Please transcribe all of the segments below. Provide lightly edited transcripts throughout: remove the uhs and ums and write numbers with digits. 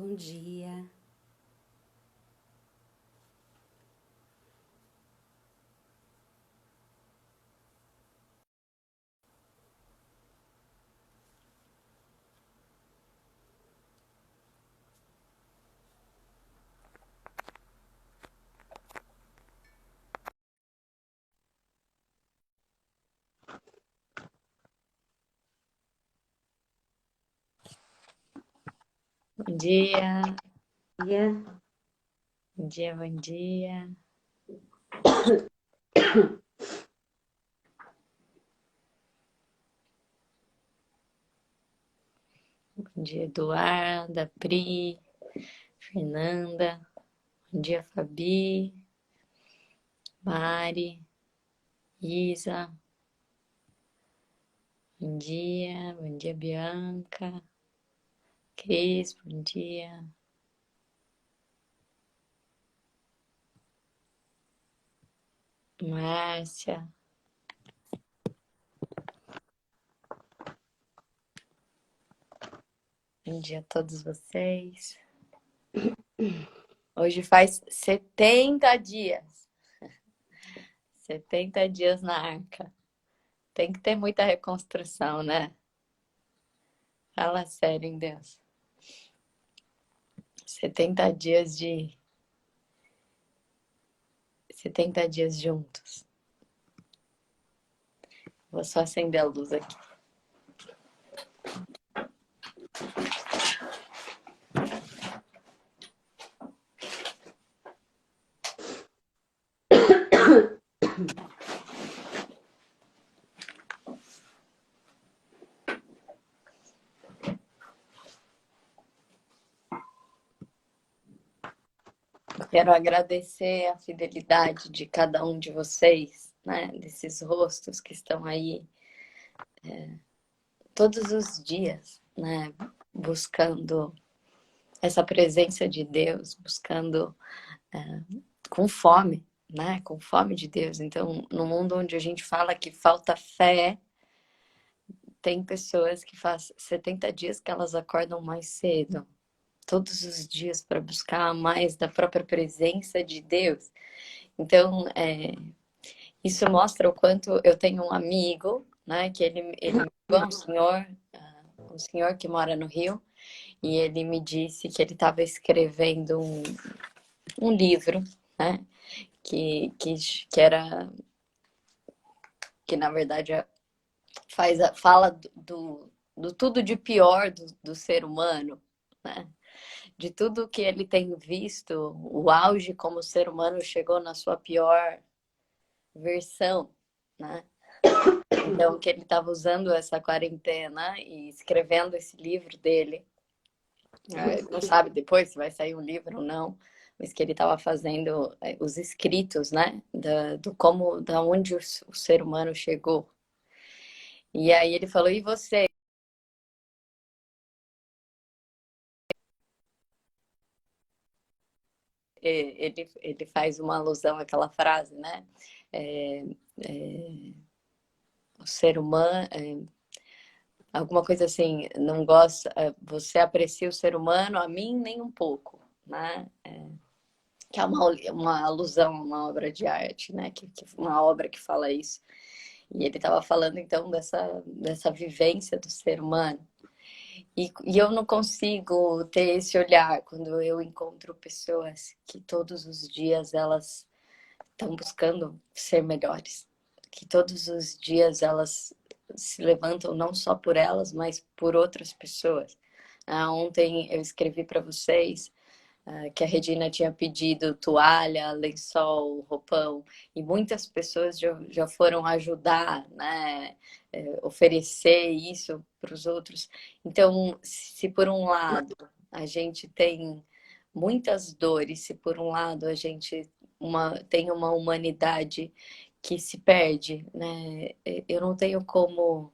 Bom dia. Bom dia, Dia. bom dia, bom dia. Bom dia, Eduarda, Pri, Fernanda. Bom dia, Fabi, Mari, Isa. Bom dia, Bianca, Cris, bom dia. Márcia. Bom dia a todos vocês. Hoje faz 70 dias. 70 dias na arca. Tem que ter muita reconstrução, né? Fala sério, em Deus. 70 dias de 70 dias juntos. Vou só acender a luz aqui. Quero agradecer a fidelidade de cada um de vocês, né? Desses rostos que estão aí todos os dias, né? Buscando essa presença de Deus, buscando com fome, né? Com fome de Deus. Então, no mundo onde a gente fala que falta fé, tem pessoas que faz 70 dias que elas acordam mais cedo, todos os dias para buscar mais da própria presença de Deus. Então, isso mostra o quanto eu tenho um amigo, né, que ele é um senhor que mora no Rio, e ele me disse que ele estava escrevendo um livro, né, que era, que na verdade fala do tudo de pior do ser humano, né, de tudo que ele tem visto, o auge como o ser humano chegou na sua pior versão, né? Então, que ele estava usando essa quarentena e escrevendo esse livro dele. Não sabe depois se vai sair um livro ou não, mas que ele estava fazendo os escritos, né? Do como, da onde o ser humano chegou. E aí ele falou, e você? Ele faz uma alusão àquela frase, né? É, é, o ser humano, alguma coisa assim, não gosta, você aprecia o ser humano, a mim nem um pouco, né? Que é uma alusão a uma obra de arte, né? Uma obra que fala isso. E ele estava falando então dessa vivência do ser humano. E eu não consigo ter esse olhar quando eu encontro pessoas que todos os dias elas estão buscando ser melhores, que todos os dias elas se levantam não só por elas, mas por outras pessoas. Ontem eu escrevi para vocês que a Regina tinha pedido toalha, lençol, roupão, e muitas pessoas já foram ajudar, né? Oferecer isso para os outros. Então, se por um lado a gente tem muitas dores, se por um lado a gente tem uma humanidade que se perde, né? Eu não tenho como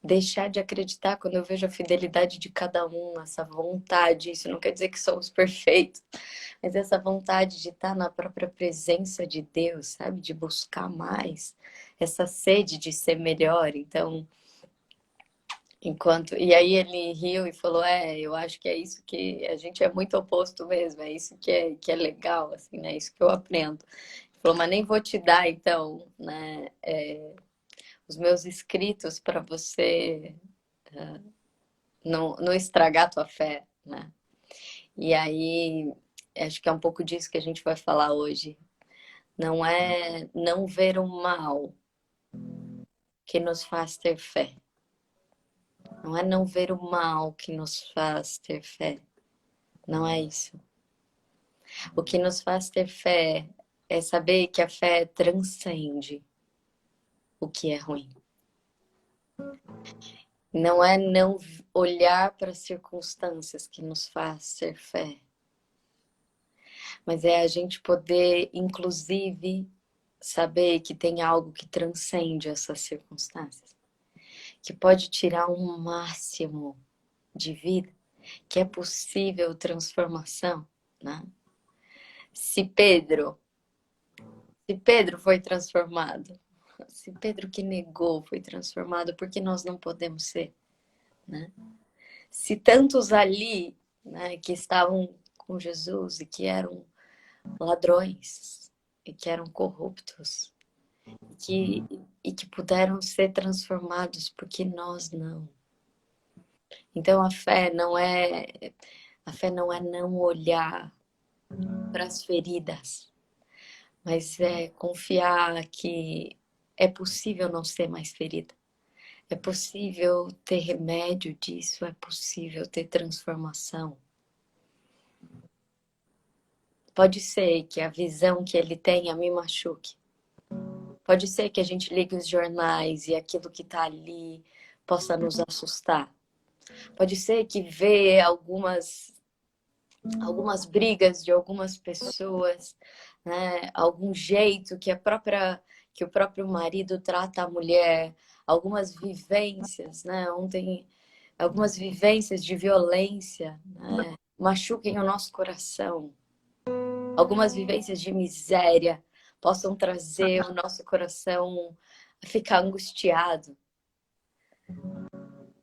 deixar de acreditar quando eu vejo a fidelidade de cada um, essa vontade. Isso não quer dizer que somos perfeitos, mas essa vontade de estar na própria presença de Deus, sabe? De buscar mais, essa sede de ser melhor. Então, E aí ele riu e falou, eu acho que é isso que a gente é muito oposto mesmo, é isso que é legal, assim, né? É isso que eu aprendo. Ele falou, mas nem vou te dar, então, né, os meus escritos para você não estragar a tua fé, né? E aí, acho que é um pouco disso que a gente vai falar hoje. Não é não ver o mal que nos faz ter fé. Não é não ver o mal que nos faz ter fé. Não é isso. O que nos faz ter fé é saber que a fé transcende o que é ruim. Não é não olhar para as circunstâncias que nos faz ter fé, mas é a gente poder, inclusive, saber que tem algo que transcende essas circunstâncias, que pode tirar um máximo de vida, que é possível transformação, né? Se Pedro, se Pedro foi transformado, se Pedro que negou foi transformado, por que nós não podemos ser, né? Se tantos ali, né, que estavam com Jesus e que eram ladrões e que eram corruptos que, e que puderam ser transformados, porque nós não. Então a fé não é não olhar para as feridas, mas é confiar que é possível não ser mais ferida. É possível ter remédio disso, é possível ter transformação. Pode ser que a visão que ele tenha me machuque. Pode ser que a gente ligue os jornais e aquilo que está ali possa nos assustar. Pode ser que ver algumas brigas de algumas pessoas, né? Algum jeito que o próprio marido trata a mulher, algumas vivências, né? Ontem algumas vivências de violência, né? Machuquem o nosso coração. Algumas vivências de miséria possam trazer o nosso coração a ficar angustiado.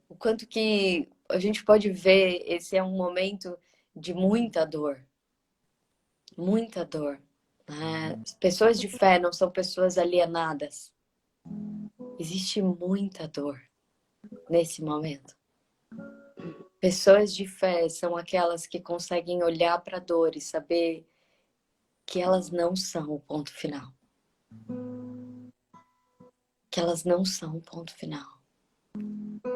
O quanto que a gente pode ver, esse é um momento de muita dor, muita dor. Né? Pessoas de fé não são pessoas alienadas. Existe muita dor nesse momento. Pessoas de fé são aquelas que conseguem olhar para a dor e saber que elas não são o ponto final. Que elas não são o ponto final.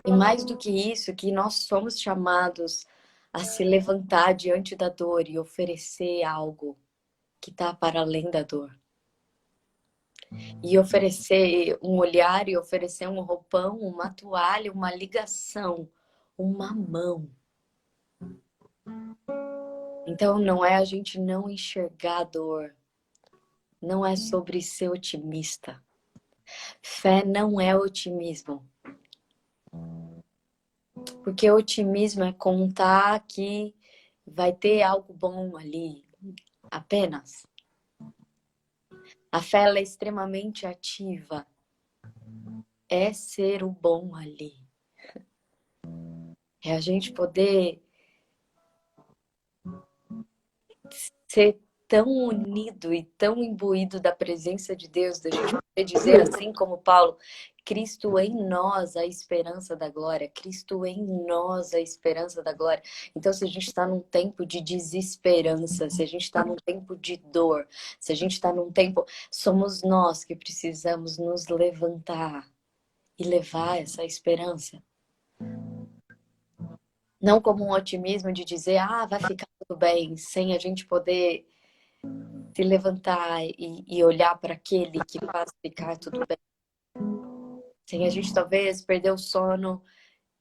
E mais do que isso, que nós somos chamados a se levantar diante da dor e oferecer algo que está para além da dor. E oferecer um olhar, e oferecer um roupão, uma toalha, uma ligação, uma mão. Então não é a gente não enxergar a dor. Não é sobre ser otimista. Fé não é otimismo. Porque otimismo é contar que vai ter algo bom ali, apenas. A fé ela é extremamente ativa. É ser o bom ali. É a gente poder ser tão unido e tão imbuído da presença de Deus, da gente poder dizer assim como Paulo, Cristo em nós a esperança da glória, Cristo em nós a esperança da glória. Então, se a gente está num tempo de desesperança, se a gente está num tempo de dor, se a gente está num tempo, somos nós que precisamos nos levantar e levar essa esperança. Não como um otimismo de dizer, vai ficar tudo bem, sem a gente poder se levantar e olhar para aquele que faz ficar tudo bem. Sem a gente talvez perder o sono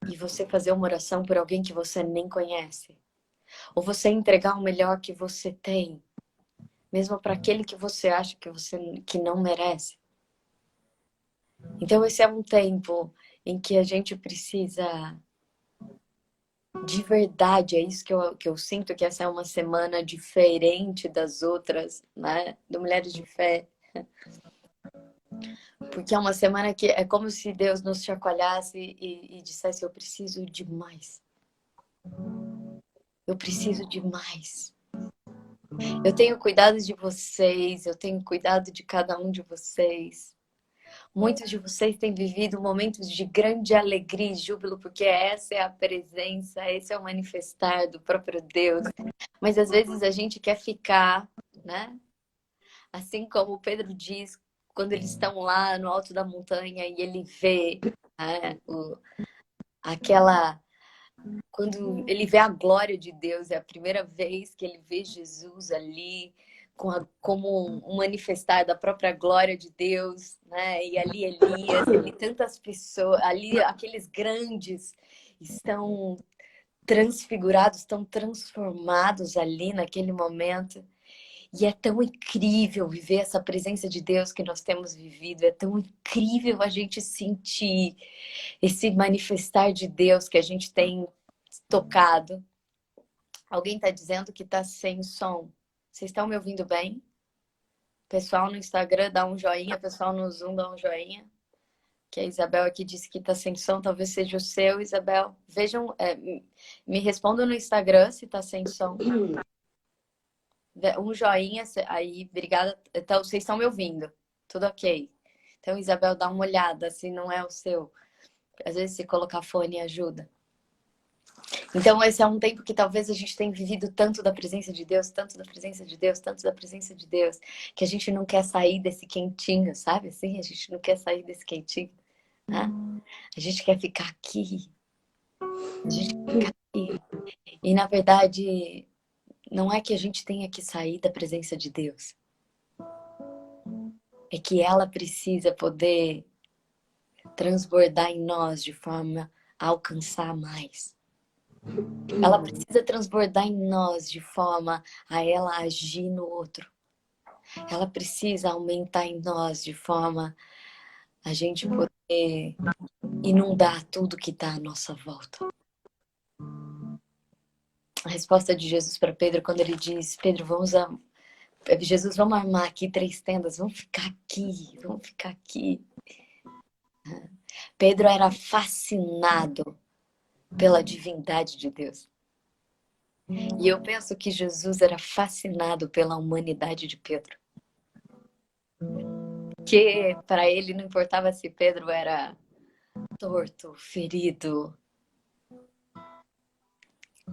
e você fazer uma oração por alguém que você nem conhece. Ou você entregar o melhor que você tem, mesmo para aquele que você acha que não merece. Então esse é um tempo em que a gente precisa de verdade, é isso que eu sinto, que essa é uma semana diferente das outras, né? Do Mulheres de Fé. Porque é uma semana que é como se Deus nos chacoalhasse e dissesse: eu preciso de mais. Eu preciso de mais. Eu tenho cuidado de vocês, eu tenho cuidado de cada um de vocês. Muitos de vocês têm vivido momentos de grande alegria e júbilo, porque essa é a presença, esse é o manifestar do próprio Deus. Mas às vezes a gente quer ficar, né? Assim como Pedro diz, quando eles estão lá no alto da montanha e ele vê, né, aquela. Quando ele vê a glória de Deus, é a primeira vez que ele vê Jesus ali, como um manifestar da própria glória de Deus, né? E ali Elias, ali tantas pessoas, ali aqueles grandes estão transfigurados, estão transformados ali naquele momento. E é tão incrível viver essa presença de Deus que nós temos vivido, é tão incrível a gente sentir esse manifestar de Deus que a gente tem tocado. Alguém está dizendo que está sem som. Vocês estão me ouvindo bem? Pessoal no Instagram dá um joinha, pessoal no Zoom dá um joinha. Que a Isabel aqui disse que está sem som, talvez seja o seu, Isabel. Vejam, me respondam no Instagram se está sem som. Um joinha aí, obrigada. Então, vocês estão me ouvindo? Tudo ok. Então, Isabel, dá uma olhada se não é o seu. Às vezes, se colocar fone ajuda. Então, esse é um tempo que talvez a gente tenha vivido tanto da presença de Deus, tanto da presença de Deus, tanto da presença de Deus, que a gente não quer sair desse quentinho, sabe? Assim, a gente não quer sair desse quentinho, né? A gente quer ficar aqui. A gente quer ficar aqui. E, na verdade, não é que a gente tenha que sair da presença de Deus. É que ela precisa poder transbordar em nós de forma a alcançar mais. Ela precisa transbordar em nós de forma a ela agir no outro. Ela precisa aumentar em nós de forma a gente poder inundar tudo que está à nossa volta. A resposta de Jesus para Pedro, quando ele diz: Pedro, Jesus, vamos armar aqui 3 tendas, vamos ficar aqui, vamos ficar aqui. Pedro era fascinado pela divindade de Deus. E eu penso que Jesus era fascinado pela humanidade de Pedro. Que para ele não importava se Pedro era torto, ferido.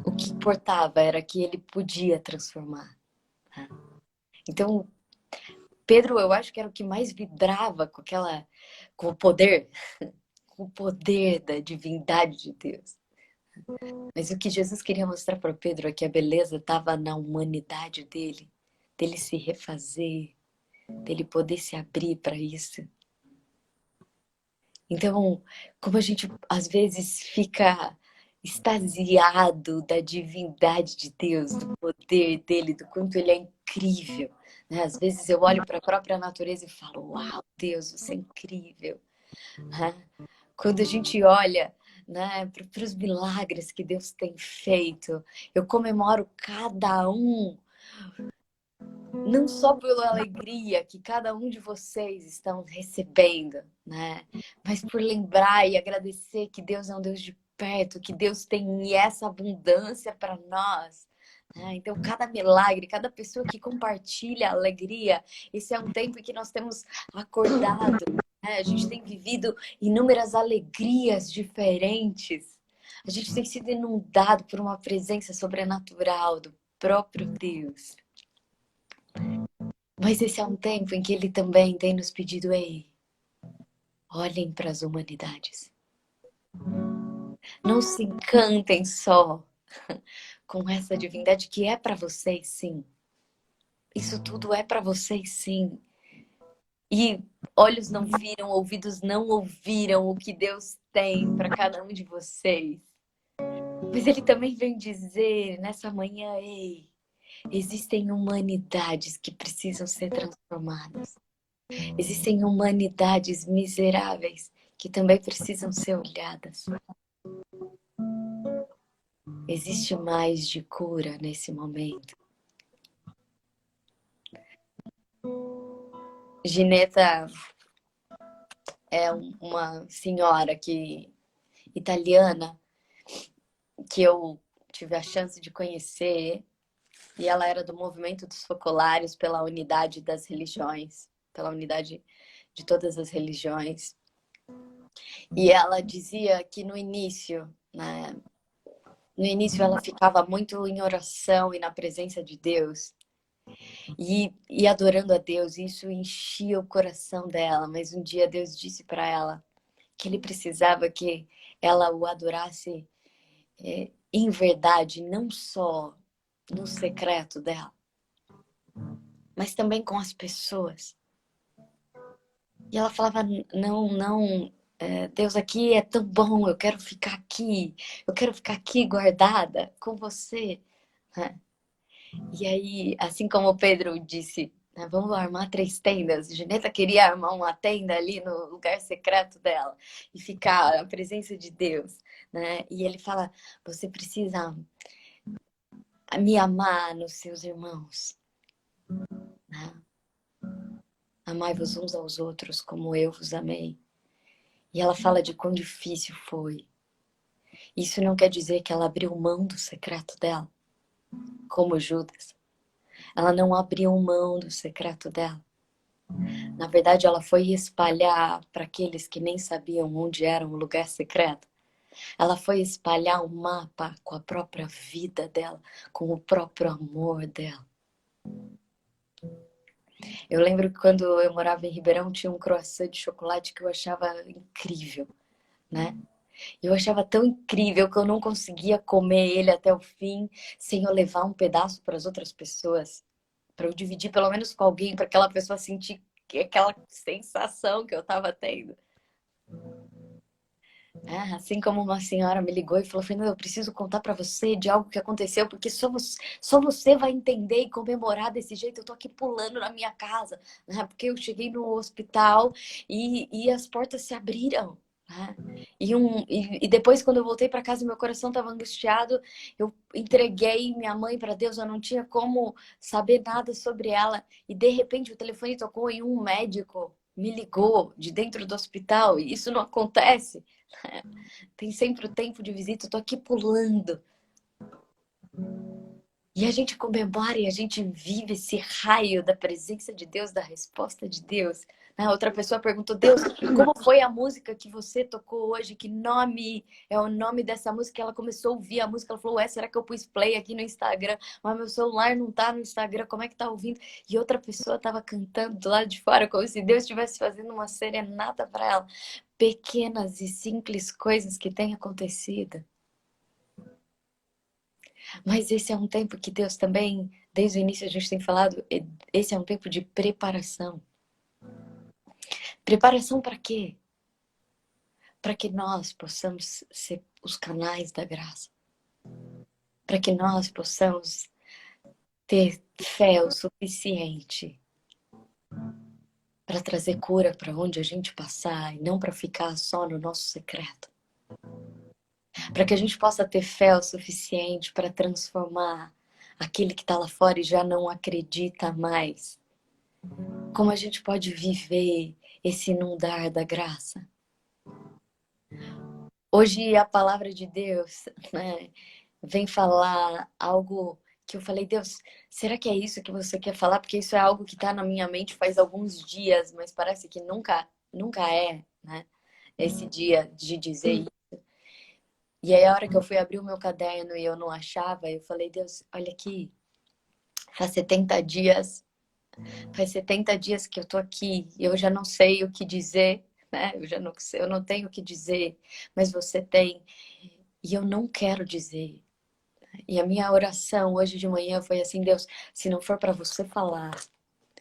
O que importava era que ele podia transformar. Então, Pedro, eu acho que era o que mais vibrava com o poder, com o poder da divindade de Deus. Mas o que Jesus queria mostrar para Pedro é que a beleza estava na humanidade dele se refazer, dele poder se abrir para isso. Então, como a gente às vezes fica extasiado da divindade de Deus, do poder dele, do quanto ele é incrível, né? Às vezes eu olho para a própria natureza e falo: uau, Deus, você é incrível, né? Quando a gente olha, né, para os milagres que Deus tem feito, eu comemoro cada um, não só pela alegria que cada um de vocês estão recebendo, né? Mas por lembrar e agradecer que Deus é um Deus de perto, que Deus tem essa abundância para nós. Né? Então, cada milagre, cada pessoa que compartilha a alegria, esse é um tempo em que nós temos acordado, né? A gente tem vivido inúmeras alegrias diferentes. A gente tem sido inundado por uma presença sobrenatural do próprio Deus. Mas esse é um tempo em que ele também tem nos pedido: ei, olhem para as humanidades. Não se encantem só com essa divindade que é para vocês, sim. Isso tudo é para vocês, sim. E olhos não viram, ouvidos não ouviram o que Deus tem para cada um de vocês. Mas ele também vem dizer nessa manhã: ei, existem humanidades que precisam ser transformadas. Existem humanidades miseráveis que também precisam ser olhadas. Existe mais de cura nesse momento. Gineta uma senhora italiana que eu tive a chance de conhecer, e ela era do movimento dos focolares pela unidade das religiões, pela unidade de todas as religiões. E ela dizia que no início, né, no início ela ficava muito em oração e na presença de Deus e adorando a Deus, e isso enchia o coração dela, mas um dia Deus disse para ela que ele precisava que ela o adorasse em verdade, não só no secreto dela, mas também com as pessoas. E ela falava, não, Deus, aqui é tão bom, eu quero ficar aqui, guardada com você. E aí, assim como o Pedro disse, né, vamos armar 3 tendas. Juneta queria armar uma tenda ali no lugar secreto dela e ficar na presença de Deus, né? E ele fala, você precisa me amar nos seus irmãos, né? Amai-vos uns aos outros como eu vos amei. E ela fala de quão difícil foi. Isso não quer dizer que ela abriu mão do secreto dela, como Judas. Ela não abriu mão do secreto dela. Na verdade, ela foi espalhar para aqueles que nem sabiam onde era um lugar secreto. Ela foi espalhar um mapa com a própria vida dela, com o próprio amor dela. Eu lembro que quando eu morava em Ribeirão, tinha um croissant de chocolate que eu achava incrível, né? Eu achava tão incrível que eu não conseguia comer ele até o fim sem eu levar um pedaço para as outras pessoas, para eu dividir pelo menos com alguém, para aquela pessoa sentir aquela sensação que eu estava tendo. Assim como uma senhora me ligou e falou, Fernanda, eu preciso contar para você de algo que aconteceu, porque só você vai entender e comemorar desse jeito. Eu tô aqui pulando na minha casa, né? Porque eu cheguei no hospital e as portas se abriram. Né? E depois, quando eu voltei para casa, meu coração estava angustiado. Eu entreguei minha mãe para Deus, eu não tinha como saber nada sobre ela. E de repente o telefone tocou e um médico me ligou de dentro do hospital. E isso não acontece. Tem sempre o tempo de visita, eu tô aqui pulando. E a gente comemora e a gente vive esse raio da presença de Deus, da resposta de Deus. Outra pessoa perguntou, Deus, como foi a música que você tocou hoje? Que nome é o nome dessa música? Ela começou a ouvir a música, ela falou, será que eu pus play aqui no Instagram? Mas meu celular não tá no Instagram, como é que tá ouvindo? E outra pessoa tava cantando do lado de fora, como se Deus estivesse fazendo uma serenata para ela. Pequenas e simples coisas que têm acontecido. Mas esse é um tempo que Deus também, desde o início a gente tem falado, esse é um tempo de preparação. Preparação para quê? Para que nós possamos ser os canais da graça. Para que nós possamos ter fé o suficiente para trazer cura para onde a gente passar e não para ficar só no nosso secreto. Para que a gente possa ter fé o suficiente para transformar aquele que está lá fora e já não acredita mais. Como a gente pode viver esse inundar da graça? Hoje a palavra de Deus, né, vem falar algo que eu falei, Deus, será que é isso que você quer falar? Porque isso é algo que está na minha mente faz alguns dias, mas parece que nunca é, né? Esse dia de dizer isso. E aí a hora que eu fui abrir o meu caderno e eu não achava, eu falei, Deus, olha aqui, faz 70 dias Faz 70 dias que eu tô aqui e eu já não sei o que dizer, né? Eu não tenho o que dizer, mas você tem. E eu não quero dizer. E a minha oração hoje de manhã foi assim, Deus, se não for para você falar,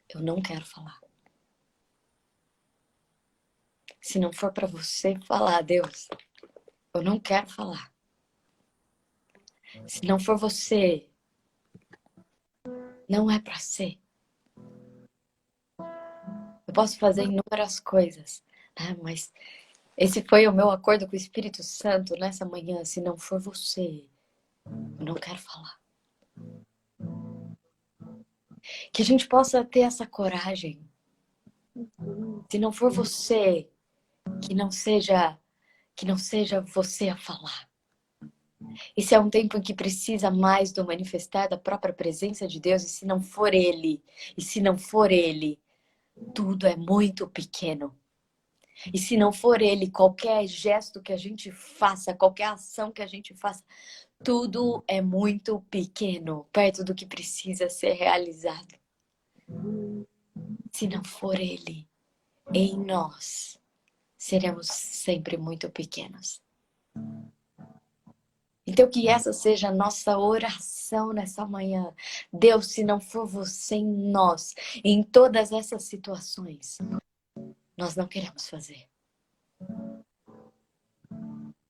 eu não quero falar. Se não for para você falar, Deus, eu não quero falar. Se não for você, não é para ser. Eu posso fazer inúmeras coisas, né? Mas esse foi o meu acordo com o Espírito Santo nessa manhã. Se não for você, eu não quero falar. Que a gente possa ter essa coragem. Se não for você, Que não seja você a falar. Esse é um tempo em que precisa mais do manifestar da própria presença de Deus, e se não for Ele, tudo é muito pequeno. E se não for Ele, qualquer gesto que a gente faça, qualquer ação que a gente faça, tudo é muito pequeno, perto do que precisa ser realizado. Se não for Ele em nós, seremos sempre muito pequenos. Então, que essa seja a nossa oração nessa manhã. Deus, se não for você em nós, em todas essas situações, nós não queremos fazer.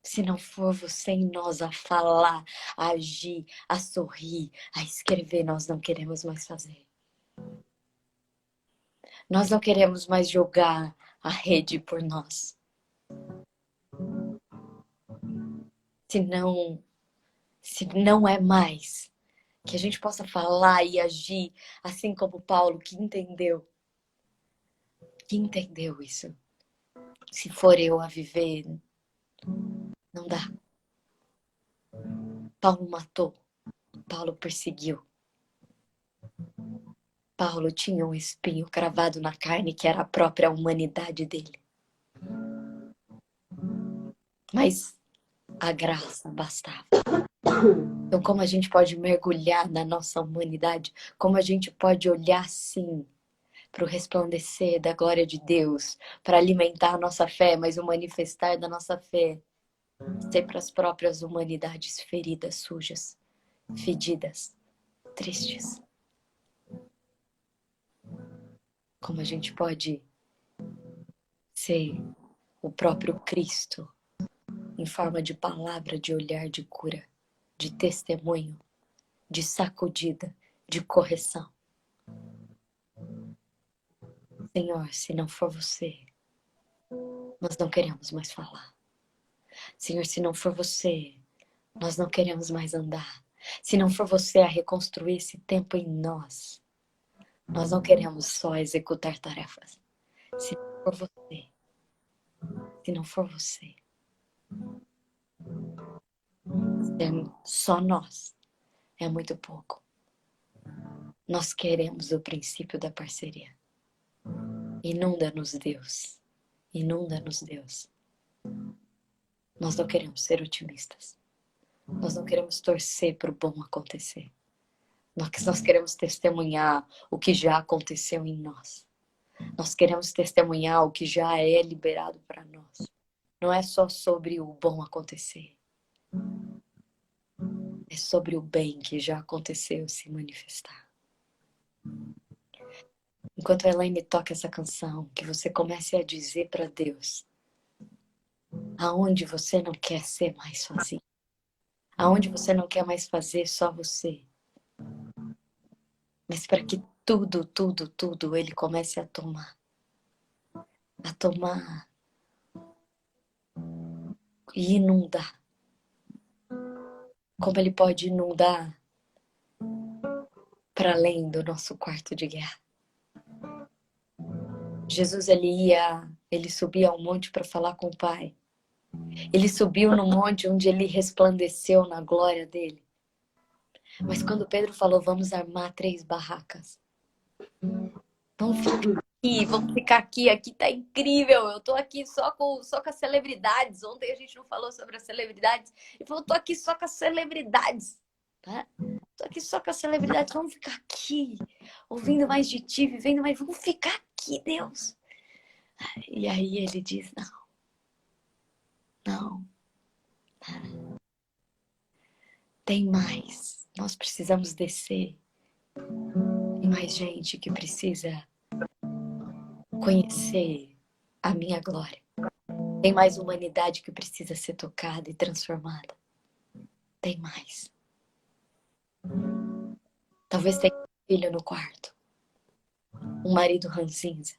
Se não for você em nós a falar, a agir, a sorrir, a escrever, nós não queremos mais fazer. Nós não queremos mais jogar a rede por nós. Se não é mais que a gente possa falar e agir assim como Paulo, que entendeu isso. Se for eu a viver, não dá. Paulo matou, Paulo perseguiu. Paulo tinha um espinho cravado na carne que era a própria humanidade dele. Mas a graça bastava. Então, como a gente pode mergulhar na nossa humanidade? Como a gente pode olhar, sim, para o resplandecer da glória de Deus, para alimentar a nossa fé, mas o manifestar da nossa fé ser para as próprias humanidades feridas, sujas, fedidas, tristes. Como a gente pode ser o próprio Cristo em forma de palavra, de olhar, de cura, de testemunho, de sacudida, de correção. Senhor, se não for você, nós não queremos mais falar. Senhor, se não for você, nós não queremos mais andar. Se não for você a reconstruir esse tempo em nós, nós não queremos só executar tarefas. Se não for você, se não for você, só nós é muito pouco. Nós queremos o princípio da parceria. Inunda-nos, Deus. Inunda-nos, Deus. Nós não queremos ser otimistas. Nós não queremos torcer para o bom acontecer. Nós queremos testemunhar o que já aconteceu em nós. Nós queremos testemunhar o que já é liberado para nós. Não é só sobre o bom acontecer. É sobre o bem que já aconteceu se manifestar. Enquanto a Elaine toca essa canção, que você comece a dizer para Deus aonde você não quer ser mais sozinho. Aonde você não quer mais fazer só você. Mas para que tudo Ele comece a tomar. A tomar e inundar. Como Ele pode inundar para além do nosso quarto de guerra. Jesus, ele subia ao monte para falar com o Pai. Ele subiu no monte onde ele resplandeceu na glória dele. Mas quando Pedro falou, vamos armar 3 barracas. Vamos ficar aqui tá incrível. Eu tô aqui só com as celebridades. Ontem a gente não falou sobre as celebridades. Ele falou, tô aqui só com as celebridades. Tá? Tô aqui só com as celebridades. Vamos ficar aqui, ouvindo mais de ti, vivendo mais. Vamos ficar aqui, Deus. E aí ele diz, não. Tem mais. Nós precisamos descer. Tem mais gente que precisa conhecer a minha glória. Tem mais humanidade que precisa ser tocada e transformada. Tem mais. Talvez tenha um filho no quarto, um marido ranzinza,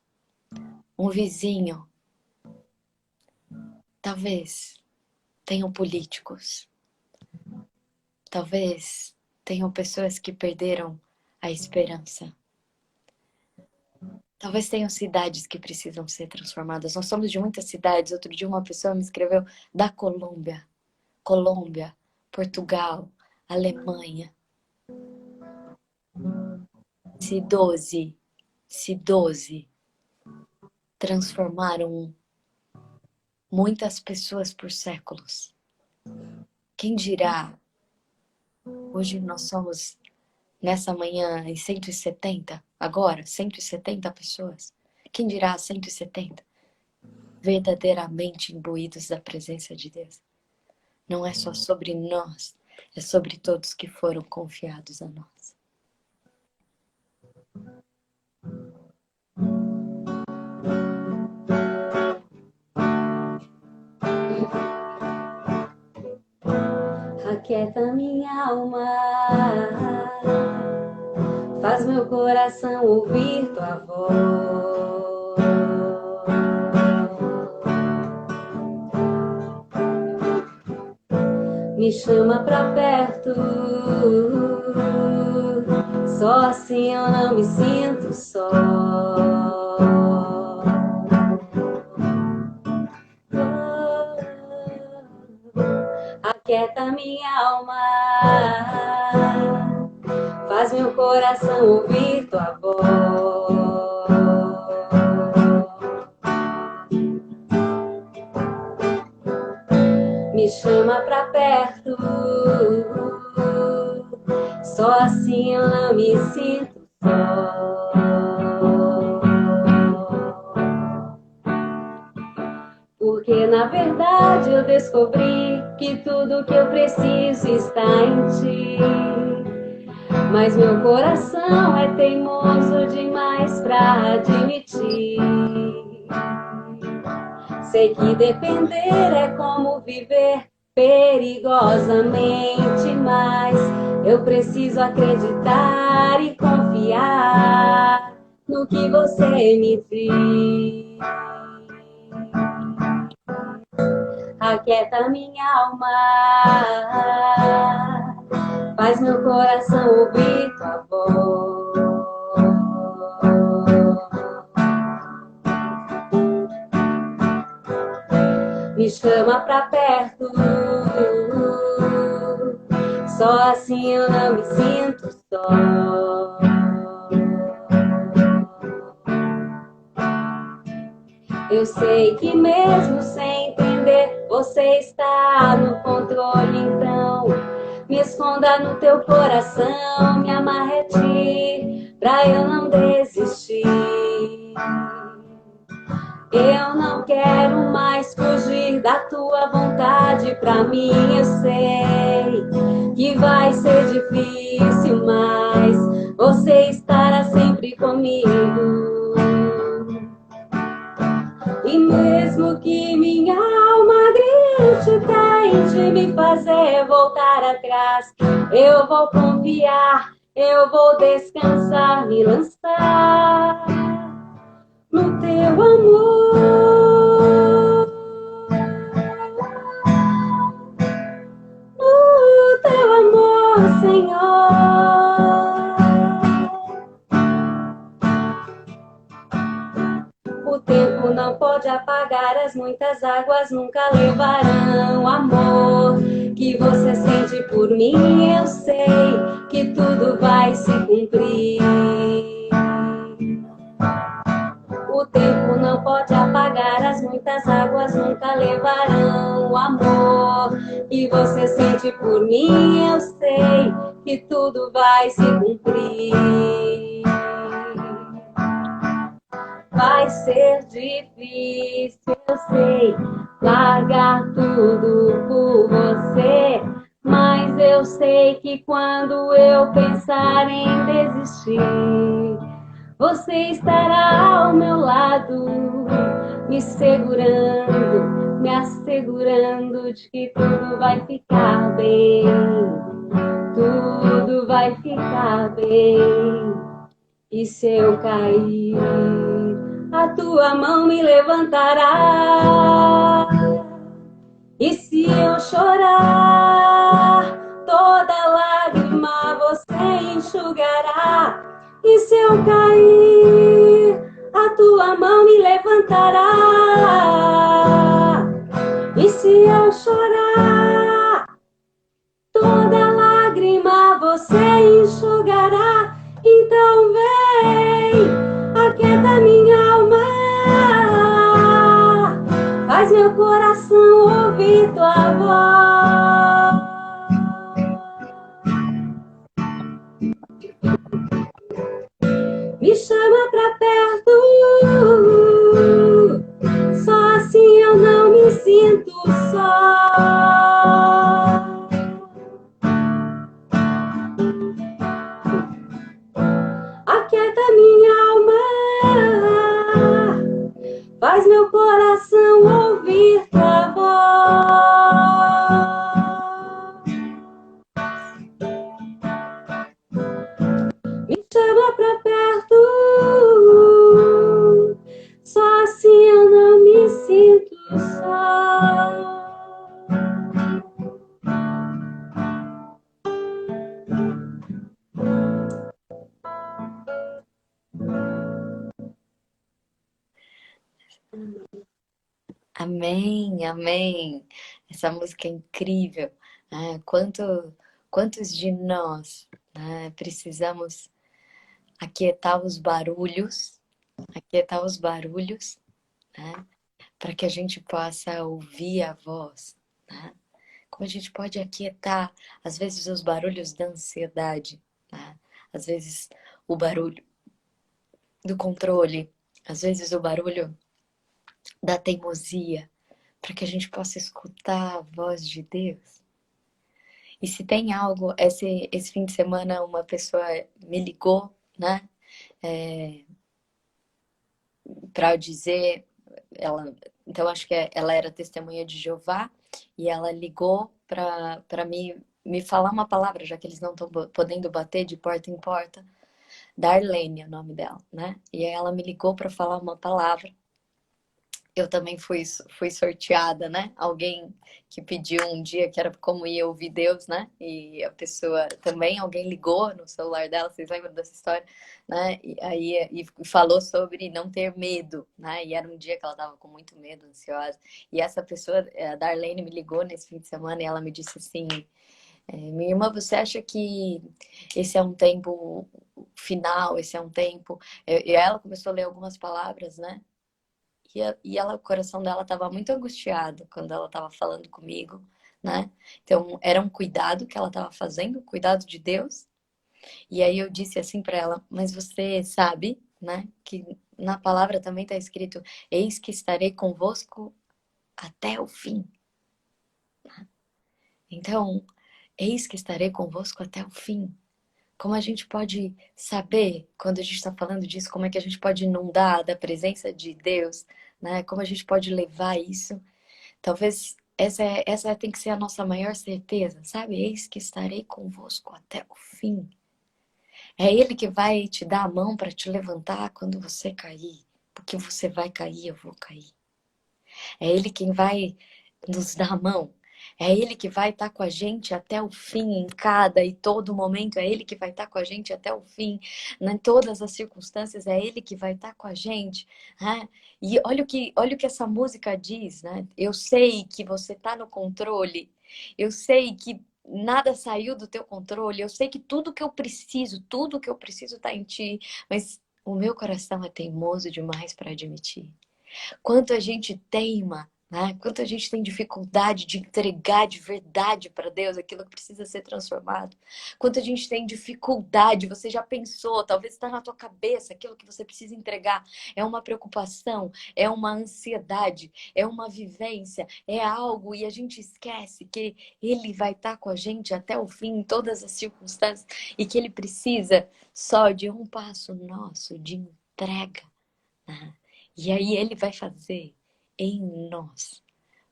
um vizinho. Talvez tenham políticos. Talvez tenham pessoas que perderam a esperança. Talvez tenham cidades que precisam ser transformadas. Nós somos de muitas cidades. Outro dia uma pessoa me escreveu da Colômbia, Portugal, Alemanha. Se 12 transformaram muitas pessoas por séculos. Quem dirá? Hoje nós somos, nessa manhã, em 170, agora, 170 pessoas. Quem dirá 170? Verdadeiramente imbuídos da presença de Deus. Não é só sobre nós, é sobre todos que foram confiados a nós. Aquieta minha alma, faz meu coração ouvir tua voz. Me chama pra perto, só assim eu não me sinto só. Aquieta minha alma, faz meu coração ouvir tua voz. Me chama pra perto, só assim eu não me sinto só. Porque na verdade eu descobri que tudo que eu preciso está em ti. Mas meu coração é teimoso demais pra admitir. Sei que depender é como viver perigosamente, mas eu preciso acreditar e confiar no que você me diz. Aquieta minha alma, faz meu coração ouvir tua voz. Me chama pra perto, só assim eu não me sinto só. Eu sei que mesmo sem entender, você está no controle, então me esconda no teu coração, me amarre a ti, pra eu não desistir. Eu não quero mais fugir da tua vontade, pra mim eu sei que vai ser difícil, mas você estará sempre comigo. E mesmo que minha alma grite, tente me fazer voltar atrás, eu vou confiar, eu vou descansar, me lançar no teu amor, no teu amor, Senhor. O tempo não pode apagar, as muitas águas nunca levarão amor que você sente por mim. Eu sei que tudo vai se cumprir. O tempo não pode apagar, as muitas águas nunca levarão o amor que você sente por mim. Eu sei que tudo vai se cumprir. Vai ser difícil, eu sei, largar tudo por você, mas eu sei que quando eu pensar em desistir, você estará ao meu lado, me segurando, me assegurando de que tudo vai ficar bem, tudo vai ficar bem. E se eu cair, a tua mão me levantará. E se eu chorar, toda lágrima você enxugará. E se eu cair, a tua mão me levantará. E se eu chorar, toda lágrima você enxugará. Então vem, aquieta minha alma, faz meu coração ouvir tua voz. Me chama pra perto, só assim eu não me sinto só. Aquieta minha alma, faz meu coração ouvir tua voz. Me chama pra perto, só assim eu não me sinto só. Amém, amém. Essa música é incrível. Né? Quantos de nós, né, precisamos aquietar os barulhos, né, para que a gente possa ouvir a voz, né? Como a gente pode aquietar, às vezes, os barulhos da ansiedade, né? Às vezes, o barulho do controle, às vezes, o barulho da teimosia, para que a gente possa escutar a voz de Deus. E se tem algo, esse fim de semana uma pessoa me ligou, né? Para dizer, então acho que ela era testemunha de Jeová e ela ligou para me falar uma palavra, já que eles não estão podendo bater de porta em porta. Darlene é o nome dela, né? E aí ela me ligou para falar uma palavra. Eu também fui sorteada, né? Alguém que pediu um dia que era como ia ouvir Deus, né? E a pessoa também, alguém ligou no celular dela, vocês lembram dessa história, né? E aí e falou sobre não ter medo, né? E era um dia que ela estava com muito medo, ansiosa. E essa pessoa, a Darlene, me ligou nesse fim de semana e ela me disse assim: minha irmã, você acha que esse é um tempo final, esse é um tempo... E ela começou a ler algumas palavras, né? E ela, o coração dela estava muito angustiado quando ela estava falando comigo, né? Então, era um cuidado que ela estava fazendo, cuidado de Deus. E aí eu disse assim para ela: mas você sabe, né, que na palavra também está escrito: eis que estarei convosco até o fim. Então, eis que estarei convosco até o fim. Como a gente pode saber, quando a gente está falando disso, como é que a gente pode inundar da presença de Deus, né? Como a gente pode levar isso? Talvez essa tem que ser a nossa maior certeza, sabe? Eis que estarei convosco até o fim. É Ele que vai te dar a mão para te levantar quando você cair, porque você vai cair, eu vou cair. É Ele quem vai nos dar a mão. É Ele que vai estar com a gente até o fim, em cada e todo momento. É Ele que vai estar com a gente até o fim, em todas as circunstâncias. É Ele que vai estar com a gente. Né? E olha o que essa música diz, né? Eu sei que você está no controle. Eu sei que nada saiu do teu controle. Eu sei que tudo que eu preciso está em ti. Mas o meu coração é teimoso demais para admitir. Quanto a gente teima, né? Quanto a gente tem dificuldade de entregar de verdade para Deus aquilo que precisa ser transformado. Quanto a gente tem dificuldade, você já pensou, talvez está na tua cabeça aquilo que você precisa entregar. É uma preocupação, é uma ansiedade, é uma vivência, é algo e a gente esquece que Ele vai estar com a gente até o fim, em todas as circunstâncias e que Ele precisa só de um passo nosso de entrega. Né? E aí Ele vai fazer em nós.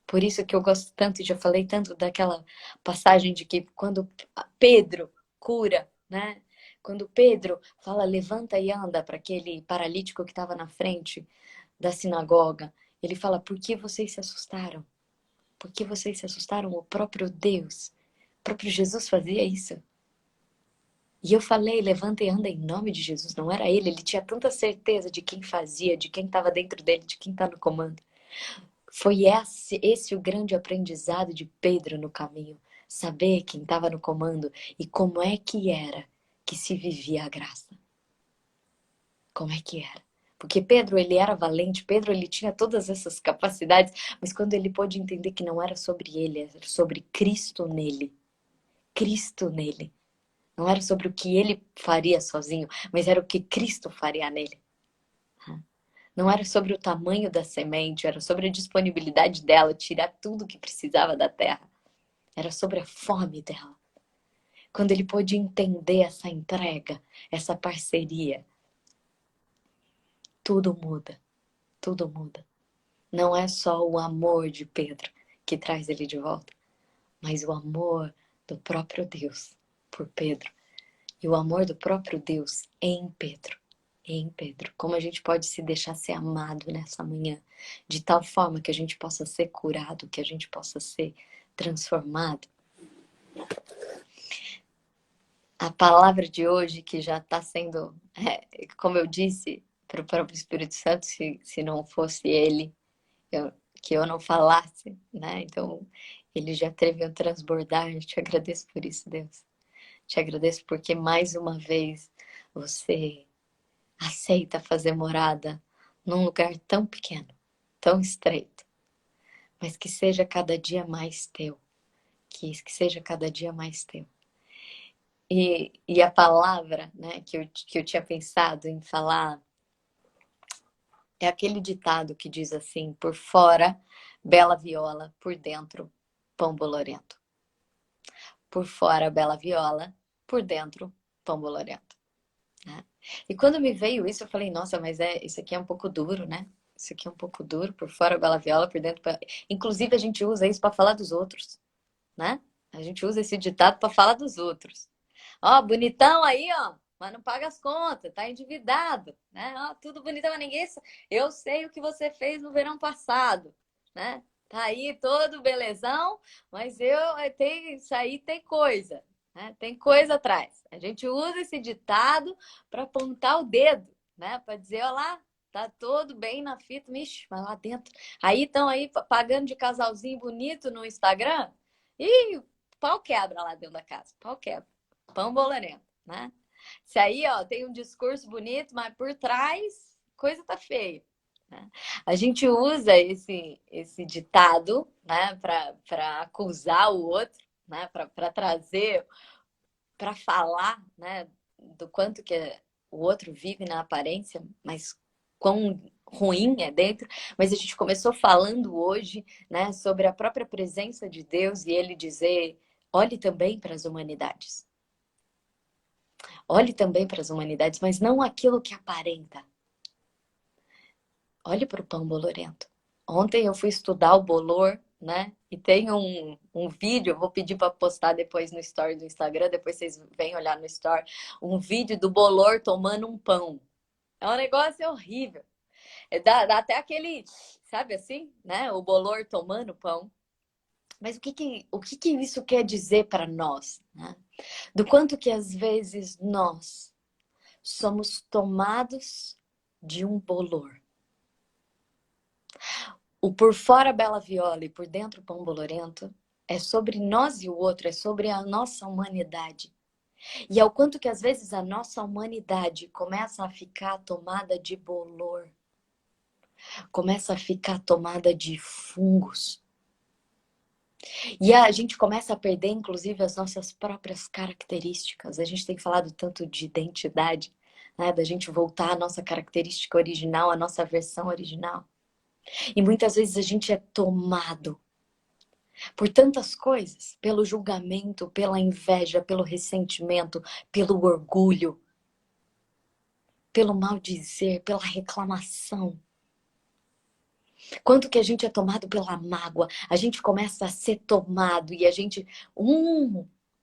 Por isso que eu gosto tanto, e já falei tanto daquela passagem de que quando Pedro cura, né? Quando Pedro fala, levanta e anda para aquele paralítico que estava na frente da sinagoga, ele fala, por que vocês se assustaram? Por que vocês se assustaram? O próprio Deus, o próprio Jesus fazia isso. E eu falei, levanta e anda em nome de Jesus. Não era ele, ele tinha tanta certeza de quem fazia, de quem estava dentro dele, de quem está no comando. Foi esse o grande aprendizado de Pedro no caminho. Saber quem estava no comando e como é que era que se vivia a graça. Como é que era? Porque Pedro, ele era valente, Pedro, ele tinha todas essas capacidades, mas quando ele pôde entender que não era sobre ele, era sobre Cristo nele. Cristo nele. Não era sobre o que ele faria sozinho, mas era o que Cristo faria nele. Não era sobre o tamanho da semente, era sobre a disponibilidade dela, tirar tudo que precisava da terra. Era sobre a fome dela. Quando ele pôde entender essa entrega, essa parceria, tudo muda. Tudo muda. Não é só o amor de Pedro que traz ele de volta, mas o amor do próprio Deus por Pedro. E o amor do próprio Deus em Pedro. Em Pedro. Como a gente pode se deixar ser amado nessa manhã, de tal forma que a gente possa ser curado, que a gente possa ser transformado. A palavra de hoje, que já está sendo, como eu disse para o próprio Espírito Santo, se não fosse ele, que eu não falasse, né? Então, ele já teve um transbordar. Eu te agradeço por isso, Deus. Te agradeço porque mais uma vez você aceita fazer morada num lugar tão pequeno, tão estreito, mas que seja cada dia mais teu, que seja cada dia mais teu. E a palavra, né, que eu tinha pensado em falar é aquele ditado que diz assim: por fora, bela viola, por dentro, pão bolorento. Por fora, bela viola, por dentro, pão bolorento. Né? E quando me veio isso, eu falei, nossa, mas isso aqui é um pouco duro, né? Isso aqui é um pouco duro, por fora, bela viola, por dentro... Inclusive, a gente usa isso para falar dos outros, né? A gente usa esse ditado para falar dos outros. Ó, bonitão aí, ó, mas não paga as contas, tá endividado, né? Ó, tudo bonitão, mas ninguém... Eu sei o que você fez no verão passado, né? Tá aí todo belezão, mas isso aí tem coisa, né? Tem coisa atrás. A gente usa esse ditado para apontar o dedo, né? Para dizer, ó lá, tá todo bem na fita, mixe, mas lá dentro. Aí estão aí pagando de casalzinho bonito no Instagram e o pau quebra lá dentro da casa, pau quebra. Pão bolorento, né? Se aí, ó, tem um discurso bonito, mas por trás, coisa tá feia. Né? A gente usa esse ditado, né, para acusar o outro, né, para trazer, para falar, né, do quanto que o outro vive na aparência, mas quão ruim é dentro. Mas a gente começou falando hoje, né, sobre a própria presença de Deus e ele dizer: olhe também para as humanidades. Olhe também para as humanidades, mas não aquilo que aparenta. Olhe para o pão bolorento. Ontem eu fui estudar o bolor, né? E tem um vídeo, eu vou pedir para postar depois no story do Instagram, depois vocês vêm olhar no story, um vídeo do bolor tomando um pão. É um negócio horrível. Dá até aquele, sabe assim, né? O bolor tomando pão. Mas o que isso quer dizer para nós? Né? Do quanto que às vezes nós somos tomados de um bolor. O por fora bela viola e por dentro pão bolorento é sobre nós e o outro, é sobre a nossa humanidade. E ao quanto que às vezes a nossa humanidade começa a ficar tomada de bolor, começa a ficar tomada de fungos. E a gente começa a perder, inclusive, as nossas próprias características. A gente tem falado tanto de identidade, né? Da gente voltar à nossa característica original, à nossa versão original. E muitas vezes a gente é tomado por tantas coisas, pelo julgamento, pela inveja, pelo ressentimento, pelo orgulho, pelo maldizer, pela reclamação. Quanto que a gente é tomado pela mágoa, a gente começa a ser tomado e a gente...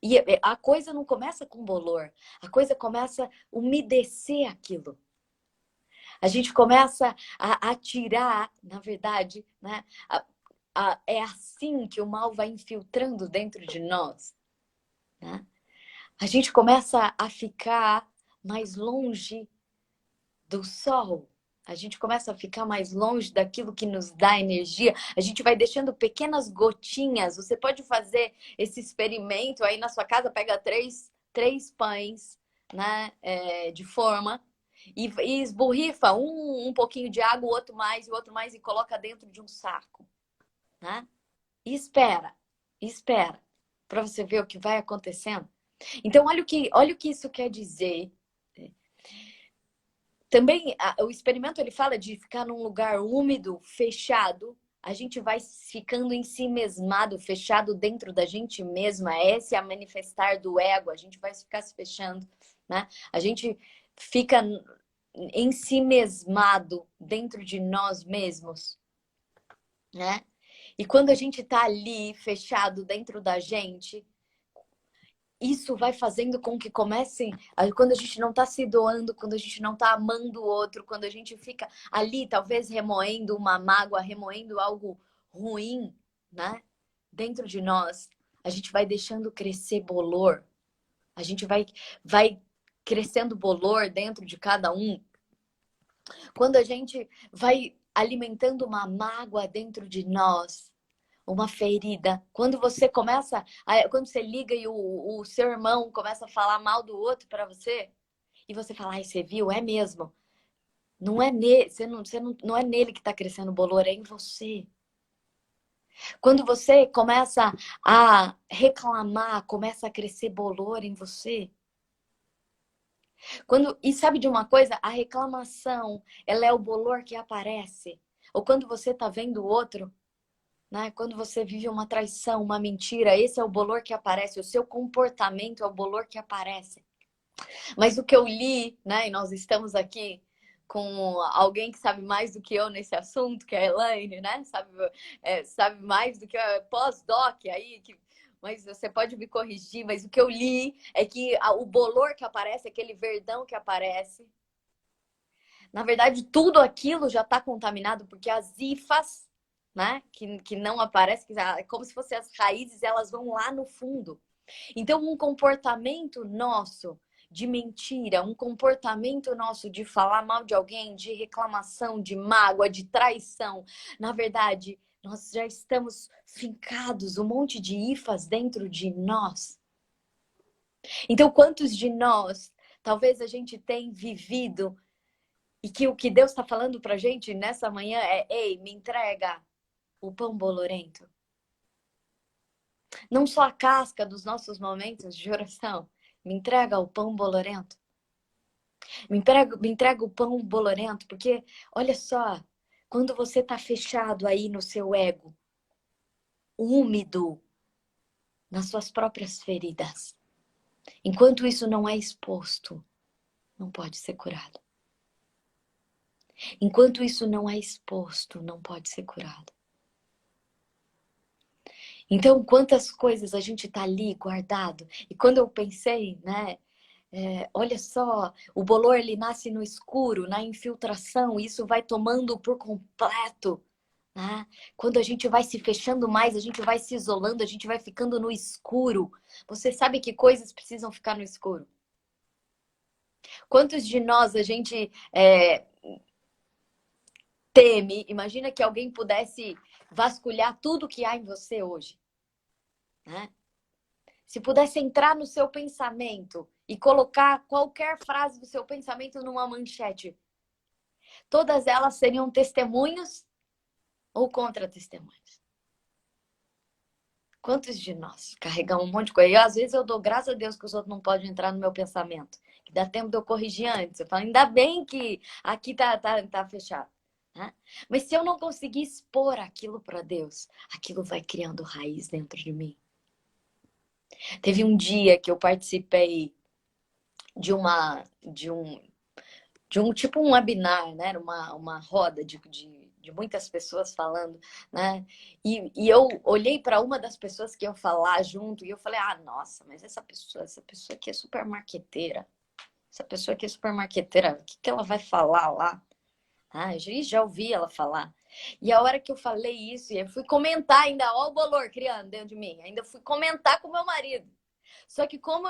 E a coisa não começa com bolor, a coisa começa a umedecer aquilo. A gente começa a tirar, na verdade, né? É assim que o mal vai infiltrando dentro de nós. Né? a gente começa a ficar mais longe do sol. A gente começa a ficar mais longe daquilo que nos dá energia. A gente vai deixando pequenas gotinhas. Você pode fazer esse experimento aí na sua casa. Pega três pães, né, de forma e esborrifa um pouquinho de água, o outro mais e coloca dentro de um saco, né? E espera para você ver o que vai acontecendo. Então, olha o que isso quer dizer. Também o experimento ele fala de ficar num lugar úmido, fechado. A gente vai ficando em si mesmado, fechado dentro da gente mesma. Esse é a manifestar do ego. A gente vai ficar se fechando, né? A gente fica em si mesmado dentro de nós mesmos, né? E quando a gente tá ali fechado dentro da gente, isso vai fazendo com que comecem, quando a gente não está se doando, quando a gente não está amando o outro, quando a gente fica ali, talvez remoendo uma mágoa, remoendo algo ruim, né? Dentro de nós, a gente vai deixando crescer bolor. A gente vai crescendo bolor dentro de cada um. Quando a gente vai alimentando uma mágoa dentro de nós, uma ferida. Quando você começa, quando você liga e o seu irmão começa a falar mal do outro para você, e você fala, ai, você viu? É mesmo. Não é nele, não é nele que está crescendo o bolor, é em você. Quando você começa a reclamar, começa a crescer bolor em você. E sabe de uma coisa? A reclamação, ela é o bolor que aparece. Ou quando você está vendo o outro, né? Quando você vive uma traição, uma mentira, esse é o bolor que aparece, o seu comportamento é o bolor que aparece. Mas o que eu li, né? E nós estamos aqui com alguém que sabe mais do que eu nesse assunto, que é a Elaine, né? Sabe mais do que a pós-doc aí, mas você pode me corrigir, mas o que eu li é que o bolor que aparece, aquele verdão que aparece, na verdade, tudo aquilo já está contaminado, porque as hifas, né, que não aparecem, é como se fossem as raízes, elas vão lá no fundo. Então, um comportamento nosso de mentira, um comportamento nosso de falar mal de alguém, de reclamação, de mágoa, de traição, na verdade, nós já estamos fincados um monte de hifas dentro de nós. Então, quantos de nós, talvez a gente tenha vivido e que o que Deus está falando para a gente nessa manhã é: ei, me entrega o pão bolorento. Não só a casca dos nossos momentos de oração. Me entrega o pão bolorento. Me entrega o pão bolorento, porque olha só, quando você está fechado aí no seu ego, úmido nas suas próprias feridas, enquanto isso não é exposto, não pode ser curado. Enquanto isso não é exposto, não pode ser curado. Então, quantas coisas a gente tá ali guardado. E quando eu pensei, né? Olha só, o bolor ele nasce no escuro, na infiltração, e isso vai tomando por completo. Né? Quando a gente vai se fechando mais, a gente vai se isolando, a gente vai ficando no escuro. Você sabe que coisas precisam ficar no escuro? Quantos de nós a gente teme? Imagina que alguém pudesse vasculhar tudo que há em você hoje. Né? Se pudesse entrar no seu pensamento e colocar qualquer frase do seu pensamento numa manchete, todas elas seriam testemunhos ou contra-testemunhos. Quantos de nós carregamos um monte de coisa? E às vezes eu dou graças a Deus que os outros não podem entrar no meu pensamento. Que dá tempo de eu corrigir antes. Eu falo, ainda bem que aqui tá fechado. Né? Mas se eu não conseguir expor aquilo para Deus, aquilo vai criando raiz dentro de mim. Teve um dia que eu participei de um tipo um webinar, né? Era uma roda de muitas pessoas falando, né? E eu olhei para uma das pessoas que iam falar junto e eu falei, ah, nossa, mas essa pessoa aqui é super marqueteira. Essa pessoa aqui é super marqueteira, o que ela vai falar lá? Ah, eu já ouvi ela falar. E a hora que eu falei isso, eu fui comentar ainda, ó o bolor criando dentro de mim. Ainda fui comentar com meu marido. Só que como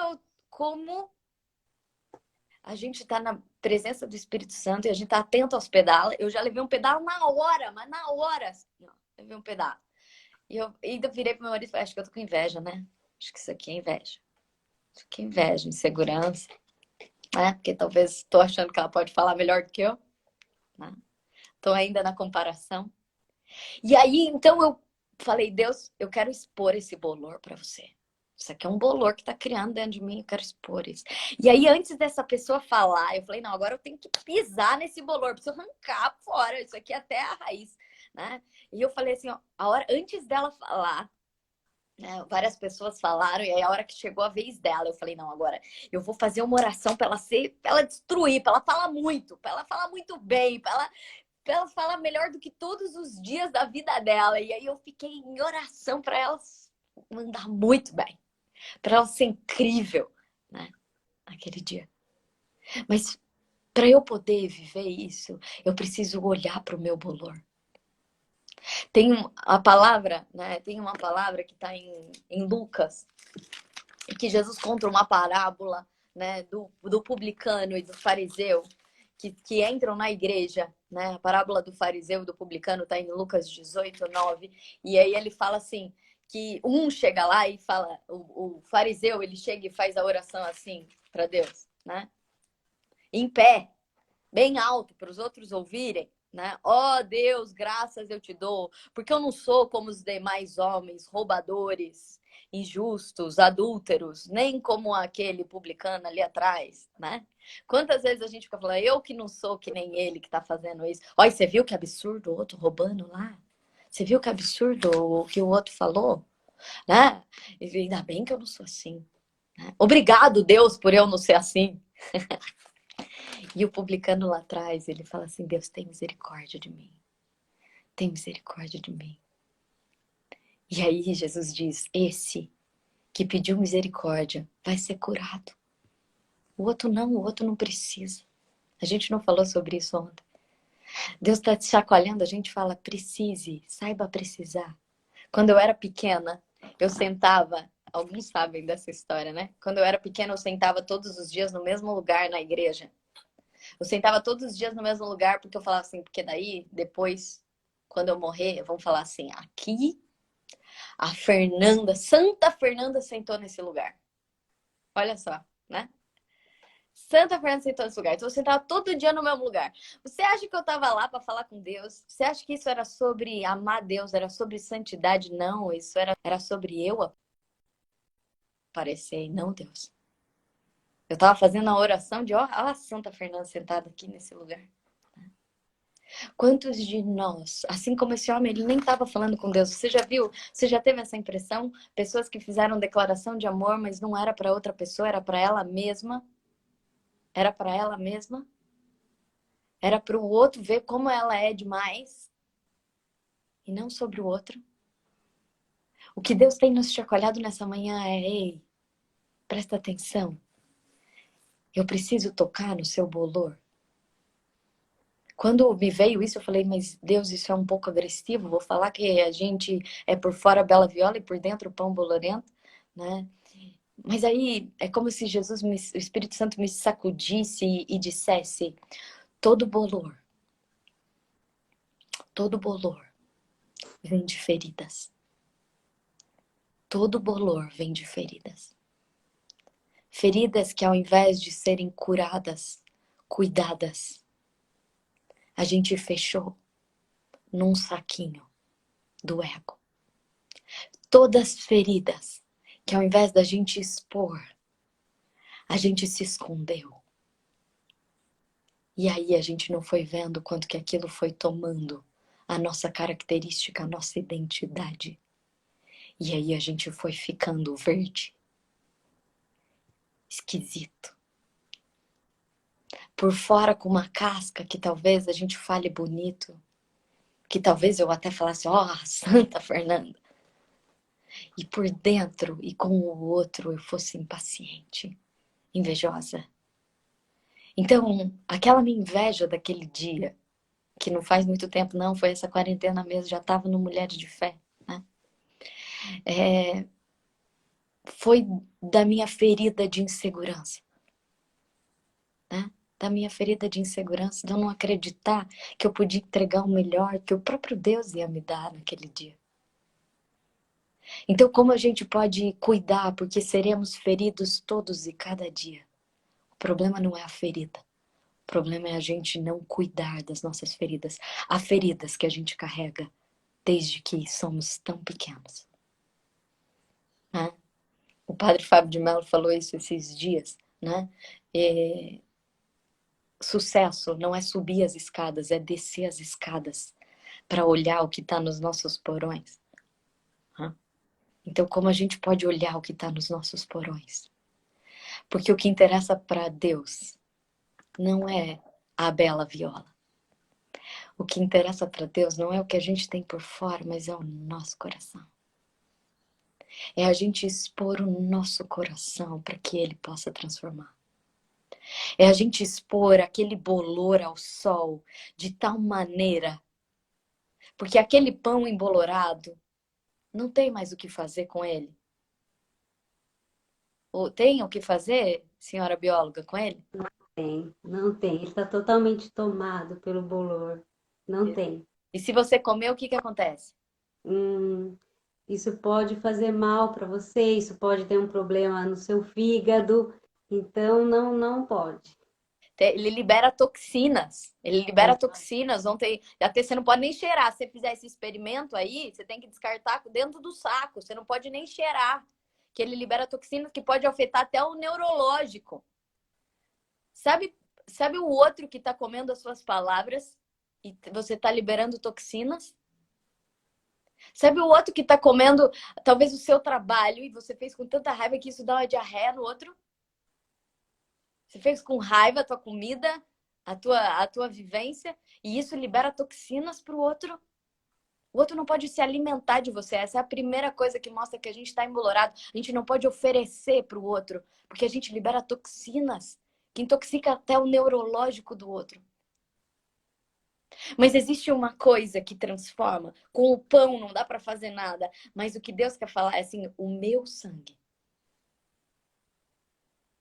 como a gente tá na presença do Espírito Santo e a gente tá atento aos pedalos. Eu já levei um pedal na hora, mas na hora, assim, ó, levei um pedal. E eu ainda virei pro meu marido e falei, acho que eu tô com inveja, né? Acho que isso aqui é inveja. Isso aqui é inveja, insegurança, né? Porque talvez tô achando que ela pode falar melhor do que eu, né? Tô ainda na comparação. E aí, então, eu falei, Deus, eu quero expor esse bolor para você. Isso aqui é um bolor que tá criando dentro de mim, eu quero expor isso. E aí, antes dessa pessoa falar, eu falei, não, agora eu tenho que pisar nesse bolor, preciso arrancar fora, isso aqui é até a raiz, né? E eu falei assim, ó, a hora, antes dela falar, né, várias pessoas falaram, e aí a hora que chegou a vez dela, eu falei, não, agora eu vou fazer uma oração para ela destruir, para ela falar muito, para ela falar muito bem, para ela falar melhor do que todos os dias da vida dela. E aí eu fiquei em oração para ela mandar muito bem, para ela ser incrível, né, naquele dia. Mas para eu poder viver isso, eu preciso olhar para o meu bolor. Tem a palavra, né? Tem uma palavra que está em Lucas, que Jesus conta uma parábola, né, do publicano e do fariseu que entram na igreja, né? A parábola do fariseu e do publicano está em Lucas 18:9. E aí ele fala assim, que um chega lá e fala, o fariseu, ele chega e faz a oração assim para Deus, né? Em pé, bem alto, para os outros ouvirem, né? Ó Deus, graças eu te dou, porque eu não sou como os demais homens, roubadores, injustos, adúlteros, nem como aquele publicano ali atrás, né? Quantas vezes a gente fica falando, eu que não sou que nem ele que tá fazendo isso. Olha, você viu que absurdo o outro roubando lá? Você viu que absurdo o que o outro falou? Né? E ainda bem que eu não sou assim. Né? Obrigado, Deus, por eu não ser assim. E o publicano lá atrás, ele fala assim, Deus, tem misericórdia de mim. Tem misericórdia de mim. E aí Jesus diz, esse que pediu misericórdia vai ser curado. O outro não precisa. A gente não falou sobre isso ontem. Deus está te chacoalhando, a gente fala, precise, saiba precisar. Quando eu era pequena, eu sentava, alguns sabem dessa história, né? Quando eu era pequena, eu sentava todos os dias no mesmo lugar na igreja. Eu sentava todos os dias no mesmo lugar, porque eu falava assim, porque daí, depois, quando eu morrer, vão falar assim, aqui a Fernanda, Santa Fernanda sentou nesse lugar. Olha só, né? Santa Fernanda sentou nesse lugar. Então eu sentava todo dia no mesmo lugar. Você acha que eu estava lá para falar com Deus? Você acha que isso era sobre amar Deus? Era sobre santidade? Não, isso era sobre eu aparecer e não Deus. Eu estava fazendo a oração de, ó, a Santa Fernanda sentada aqui nesse lugar. Quantos de nós, assim como esse homem, ele nem estava falando com Deus. Você já viu? Você já teve essa impressão? Pessoas que fizeram declaração de amor, mas não era para outra pessoa, era para ela mesma. Era para ela mesma. Era para o outro ver como ela é demais. E não sobre o outro. O que Deus tem nos chacoalhado nessa manhã é, ei, presta atenção. Eu preciso tocar no seu bolor. Quando me veio isso, eu falei, mas Deus, isso é um pouco agressivo. Vou falar que a gente é por fora bela viola e por dentro pão bolorento, né? Mas aí é como se Jesus, o Espírito Santo me sacudisse e dissesse, todo bolor vem de feridas. Todo bolor vem de feridas. Feridas que ao invés de serem curadas, cuidadas, a gente fechou num saquinho do ego. Todas feridas que ao invés da gente expor, a gente se escondeu. E aí a gente não foi vendo quanto que aquilo foi tomando a nossa característica, a nossa identidade. E aí a gente foi ficando verde. Esquisito. Por fora com uma casca que talvez a gente fale bonito. Que talvez eu até falasse, ó, Santa Fernanda. E por dentro e com o outro eu fosse impaciente, invejosa. Então, aquela minha inveja daquele dia, que não faz muito tempo não, foi essa quarentena mesmo, já estava no Mulheres de Fé, né? foi da minha ferida de insegurança, né? Da minha ferida de insegurança, de eu não acreditar que eu podia entregar o melhor que o próprio Deus ia me dar naquele dia. Então, como a gente pode cuidar, porque seremos feridos todos e cada dia? O problema não é a ferida. O problema é a gente não cuidar das nossas feridas. Há feridas que a gente carrega desde que somos tão pequenos, né? O padre Fábio de Mello falou isso esses dias, né? Sucesso não é subir as escadas, é descer as escadas para olhar o que está nos nossos porões. Né? Então, como a gente pode olhar o que está nos nossos porões? Porque o que interessa para Deus não é a bela viola. O que interessa para Deus não é o que a gente tem por fora, mas é o nosso coração. É a gente expor o nosso coração para que Ele possa transformar. É a gente expor aquele bolor ao sol de tal maneira, porque aquele pão embolorado não tem mais o que fazer com ele. Ou tem o que fazer, senhora bióloga, com ele? Tem, não tem. Ele está totalmente tomado pelo bolor. Não tem. E se você comer, o que acontece? Hum, isso pode fazer mal para você, isso pode ter um problema no seu fígado. Então, não pode. Ele libera toxinas. Ele libera toxinas. Ontem, até você não pode nem cheirar. Se você fizer esse experimento aí, você tem que descartar dentro do saco. Você não pode nem cheirar. Que ele libera toxinas que pode afetar até o neurológico. Sabe o outro que está comendo as suas palavras e você está liberando toxinas? Sabe o outro que está comendo talvez o seu trabalho e você fez com tanta raiva que isso dá uma diarreia no outro? Você fez com raiva a tua comida, a tua vivência, e isso libera toxinas para o outro. O outro não pode se alimentar de você. Essa é a primeira coisa que mostra que a gente está embolorado. A gente não pode oferecer para o outro, porque a gente libera toxinas que intoxica até o neurológico do outro. Mas existe uma coisa que transforma. Com o pão não dá para fazer nada. Mas o que Deus quer falar é assim: o meu sangue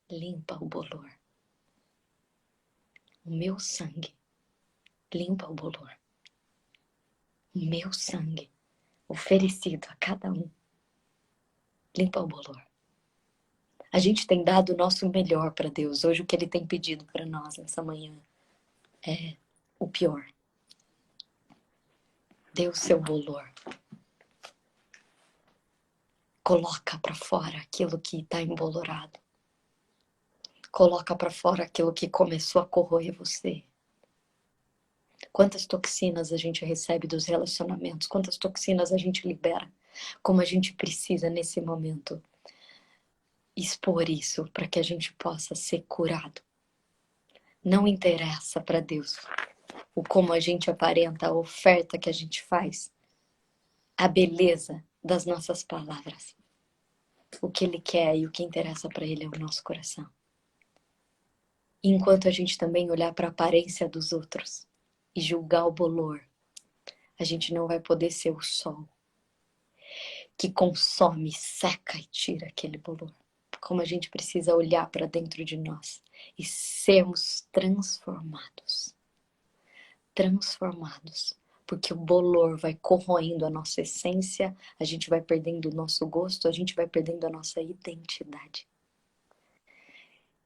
limpa o bolor. O meu sangue limpa o bolor. O meu sangue oferecido a cada um limpa o bolor. A gente tem dado o nosso melhor para Deus. Hoje o que Ele tem pedido para nós nessa manhã é o pior. Dê o seu bolor. Coloca para fora aquilo que está embolorado. Coloca para fora aquilo que começou a corroer você. Quantas toxinas a gente recebe dos relacionamentos, quantas toxinas a gente libera. Como a gente precisa nesse momento expor isso para que a gente possa ser curado. Não interessa para Deus o como a gente aparenta, a oferta que a gente faz, a beleza das nossas palavras. O que Ele quer e o que interessa para Ele é o nosso coração. Enquanto a gente também olhar para a aparência dos outros e julgar o bolor, a gente não vai poder ser o sol que consome, seca e tira aquele bolor. Como a gente precisa olhar para dentro de nós e sermos transformados. Transformados. Porque o bolor vai corroendo a nossa essência, a gente vai perdendo o nosso gosto, a gente vai perdendo a nossa identidade.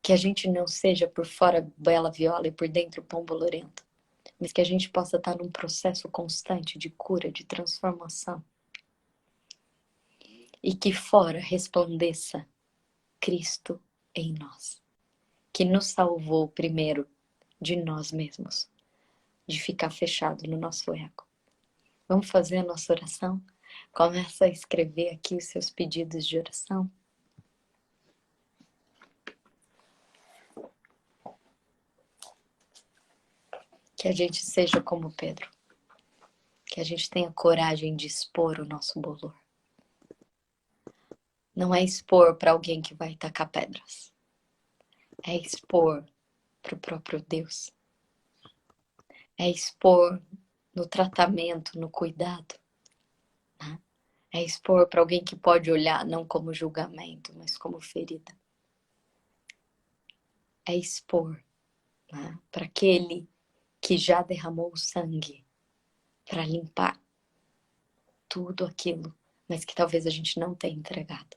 Que a gente não seja por fora bela viola e por dentro pão bolorento, mas que a gente possa estar num processo constante de cura, de transformação. E que fora resplandeça Cristo em nós, que nos salvou primeiro de nós mesmos, de ficar fechado no nosso ego. Vamos fazer a nossa oração? Começa a escrever aqui os seus pedidos de oração. Que a gente seja como Pedro. Que a gente tenha coragem de expor o nosso bolor. Não é expor para alguém que vai tacar pedras. É expor para o próprio Deus. É expor no tratamento, no cuidado. Né? É expor para alguém que pode olhar não como julgamento, mas como ferida. É expor, né, para aquele que já derramou o sangue para limpar tudo aquilo, mas que talvez a gente não tenha entregado.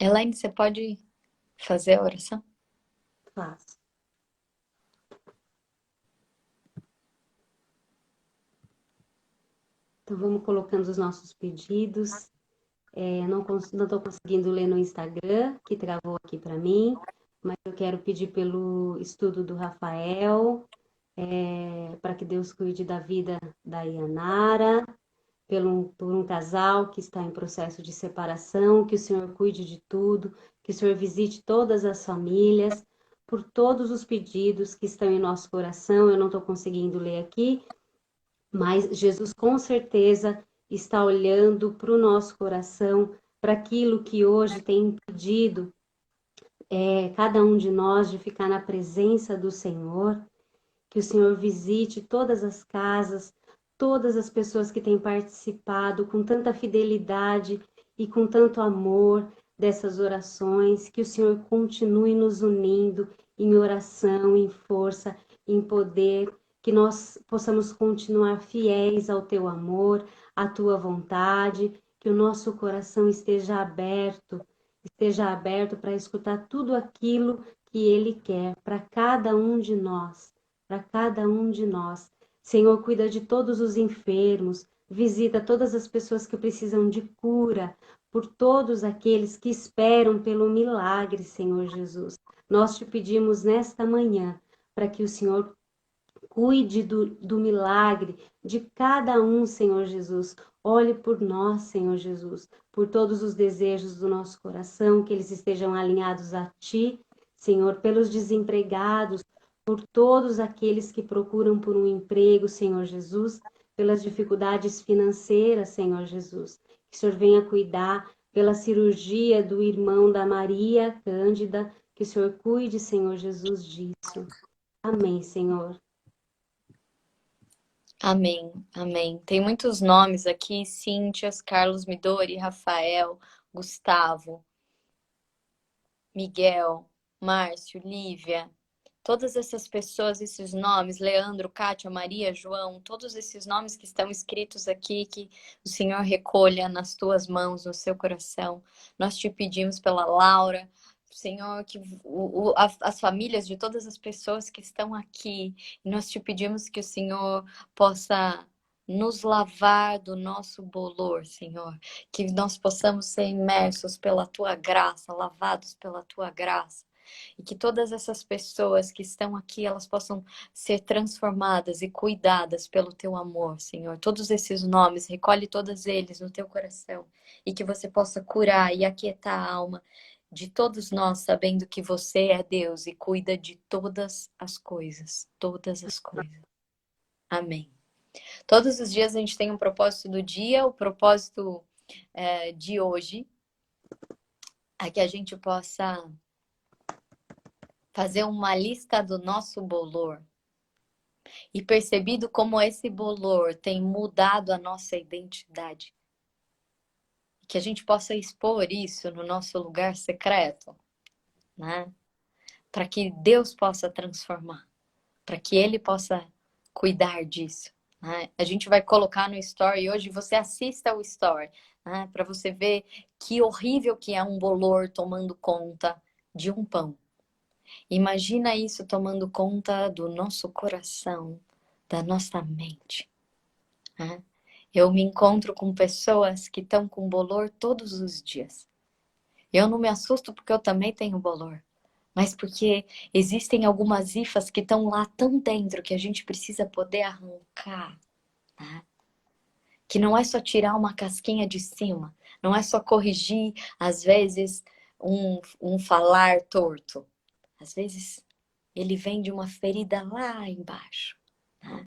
Elaine, você pode fazer a oração? Faço. Então vamos colocando os nossos pedidos. Não estou conseguindo ler no Instagram, que travou aqui para mim, mas eu quero pedir pelo estudo do Rafael, para que Deus cuide da vida da Yanara, por um casal que está em processo de separação, que o Senhor cuide de tudo, que o Senhor visite todas as famílias, por todos os pedidos que estão em nosso coração. Eu não estou conseguindo ler aqui, mas Jesus com certeza está olhando para o nosso coração, para aquilo que hoje tem impedido cada um de nós de ficar na presença do Senhor. Que o Senhor visite todas as casas, todas as pessoas que têm participado com tanta fidelidade e com tanto amor dessas orações. Que o Senhor continue nos unindo em oração, em força, em poder. Que nós possamos continuar fiéis ao teu amor, à tua vontade. Que o nosso coração esteja aberto para escutar tudo aquilo que Ele quer para cada um de nós, para cada um de nós. Senhor, cuida de todos os enfermos, visita todas as pessoas que precisam de cura, por todos aqueles que esperam pelo milagre, Senhor Jesus. Nós te pedimos nesta manhã para que o Senhor cuide do milagre de cada um, Senhor Jesus. Olhe por nós, Senhor Jesus, por todos os desejos do nosso coração, que eles estejam alinhados a Ti, Senhor, pelos desempregados, por todos aqueles que procuram por um emprego, Senhor Jesus, pelas dificuldades financeiras, Senhor Jesus. Que o Senhor venha cuidar pela cirurgia do irmão da Maria Cândida, que o Senhor cuide, Senhor Jesus, disso. Amém, Senhor. Amém, amém. Tem muitos nomes aqui: Cíntias, Carlos Midori, Rafael, Gustavo, Miguel, Márcio, Lívia. Todas essas pessoas, esses nomes, Leandro, Kátia, Maria, João, todos esses nomes que estão escritos aqui, que o Senhor recolha nas tuas mãos, no seu coração. Nós te pedimos pela Laura, Senhor, que as famílias de todas as pessoas que estão aqui, nós te pedimos que o Senhor possa nos lavar do nosso bolor, Senhor, que nós possamos ser imersos pela tua graça, lavados pela tua graça. E que todas essas pessoas que estão aqui, elas possam ser transformadas e cuidadas pelo teu amor, Senhor. Todos esses nomes, recolhe todos eles no teu coração. E que você possa curar e aquietar a alma de todos nós, sabendo que você é Deus e cuida de todas as coisas. Todas as coisas. Amém. Todos os dias a gente tem um propósito do dia, o propósito de hoje é que a gente possa fazer uma lista do nosso bolor e percebido como esse bolor tem mudado a nossa identidade. Que a gente possa expor isso no nosso lugar secreto, né? Para que Deus possa transformar, para que Ele possa cuidar disso. Né? A gente vai colocar no story hoje, você assista o story, né? Para você ver que horrível que é um bolor tomando conta de um pão. Imagina isso tomando conta do nosso coração, da nossa mente. Né? Eu me encontro com pessoas que estão com bolor todos os dias. Eu não me assusto porque eu também tenho bolor, mas porque existem algumas hifas que estão lá tão dentro que a gente precisa poder arrancar. Né? Que não é só tirar uma casquinha de cima, não é só corrigir, às vezes, um falar torto. Às vezes, ele vem de uma ferida lá embaixo. Né?